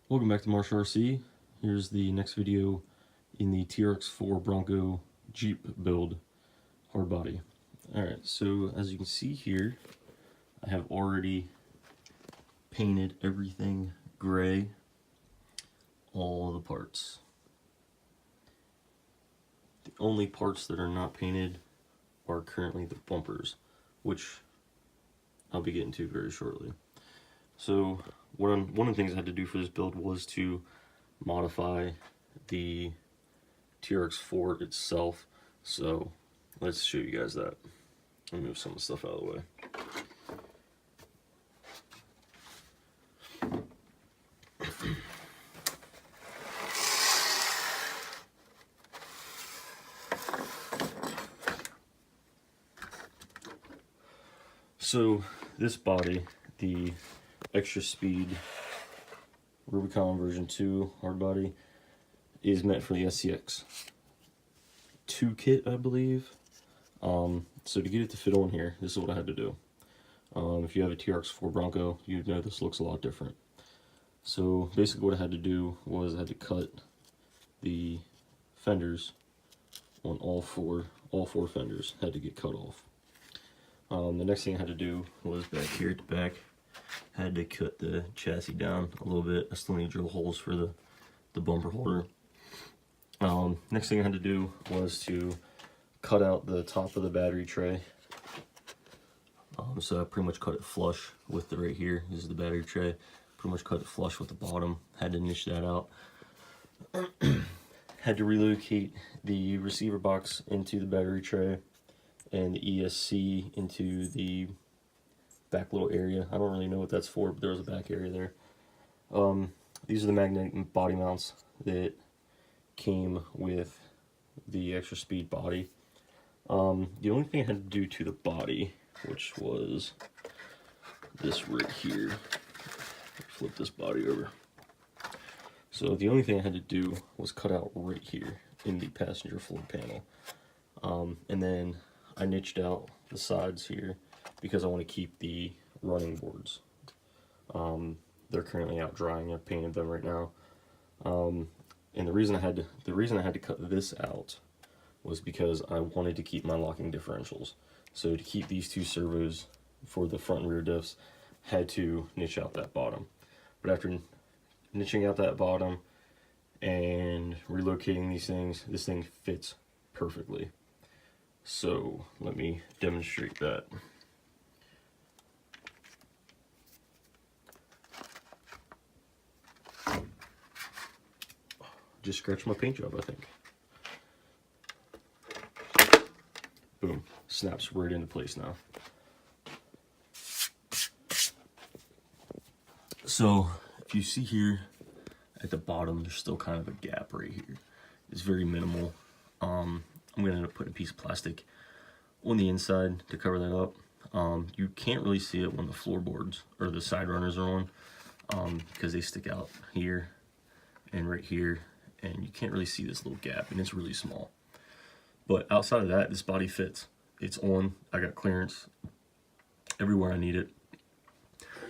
Welcome back to Marsh RC. Here's the next video in the TRX-4 Bronco Jeep build hard body. Alright, so as you can see here, I have already painted everything gray, all the parts. The only parts that are not painted are currently the bumpers, which I'll be getting to very shortly. So one of the things I had to do for this build was to modify the TRX-4 itself. So let's show you guys that. I'll move some of the stuff out of the way. So this body, the Extra Speed Rubicon version 2 hard body, is meant for the SCX 2 kit, I believe. So to get it to fit on here, this is what I had to do. If you have a TRX-4 Bronco, you know this looks a lot different. So basically what I had to do was I had to cut the fenders on all four fenders had to get cut off. The next thing I had to do was back here at the back, had to cut the chassis down a little bit. I still need to drill holes for the bumper holder. Next thing I had to do was to cut out the top of the battery tray. So I pretty much cut it flush with the right here. This is the battery tray. Pretty much cut it flush with the bottom. Had to niche that out. Had to relocate the receiver box into the battery tray and the ESC into the back little area. I don't really know what that's for, but there was a back area there. These are the magnetic body mounts that came with the Extra Speed body. The only thing I had to do to the body, which was this right here. Flip this body over. So the only thing I had to do was cut out right here in the passenger floor panel. And then I niched out the sides here because I want to keep the running boards. They're currently out drying. I've painted them right now. And the reason I had to cut this out was because I wanted to keep my locking differentials. So to keep these two servos for the front and rear diffs, had to niche out that bottom. But after niching out that bottom and relocating these things, this thing fits perfectly. So let me demonstrate that. Just scratched my paint job, I think. Boom, snaps right into place now. So if you see here at the bottom, there's still kind of a gap right here. It's very minimal. I'm gonna end up putting a piece of plastic on the inside to cover that up. You can't really see it when the floorboards or the side runners are on, because they stick out here and right here, and you can't really see this little gap, and it's really small. But outside of that, this body fits. It's on. I got clearance everywhere I need it.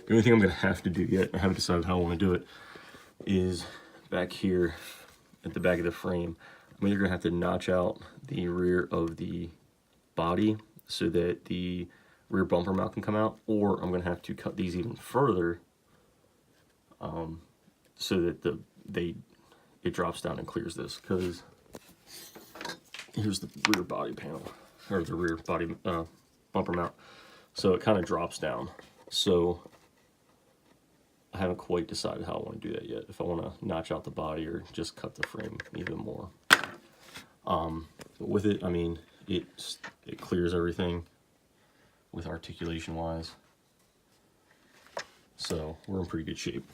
The only thing I'm gonna have to do yet, I haven't decided how I want to do it, is back here at the back of the frame. I'm either gonna have to notch out the rear of the body so that the rear bumper mount can come out, or I'm gonna have to cut these even further so that it drops down and clears this. Because here's the rear body panel, or the rear body bumper mount. So it kind of drops down. So I haven't quite decided how I want to do that yet. If I want to notch out the body or just cut the frame even more. But with it, I mean, it clears everything with articulation wise. So we're in pretty good shape.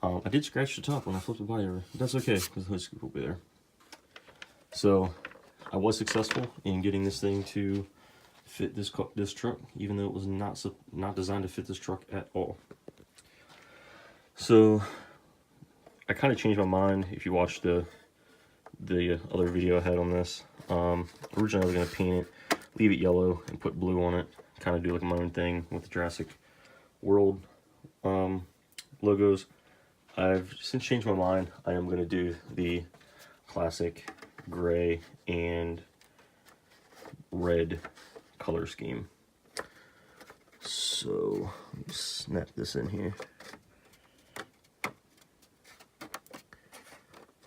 I did scratch the top when I flipped the body over. But that's okay, because the hood scoop will be there. So I was successful in getting this thing to fit this truck, even though it was not designed to fit this truck at all. So I kind of changed my mind. If you watched the other video I had on this, originally I was going to paint it, leave it yellow, and put blue on it, kind of do like my own thing with the Jurassic World logos. I've since changed my mind. I am going to do the classic gray and red color scheme. So let me snap this in here.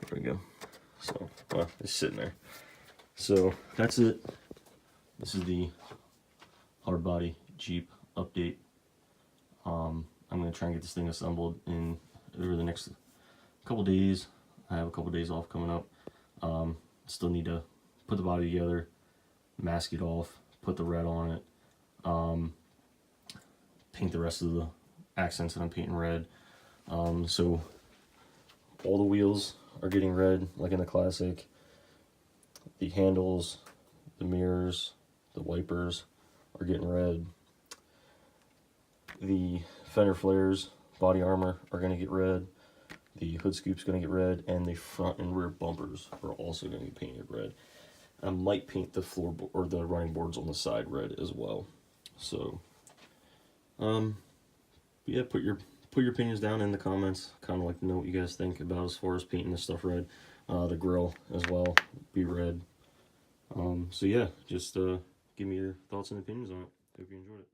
There we go. So, well, it's sitting there. So that's it. This is the hard body Jeep update. I'm going to try and get this thing assembled in over the next couple days. I have a couple days off coming up. Still need to put the body together, mask it off, put the red on it, paint the rest of the accents that I'm painting red. So all the wheels are getting red, like in the classic. The handles, the mirrors, the wipers are getting red. The fender flares, body armor are going to get red. The hood scoop's going to get red, and the front and rear bumpers are also going to get painted red. I might paint the floor or the running boards on the side red as well. So, yeah, put your opinions down in the comments. Kind of like to know what you guys think about as far as painting this stuff red. The grill as well be red. So yeah, just give me your thoughts and opinions on it. Hope you enjoyed it.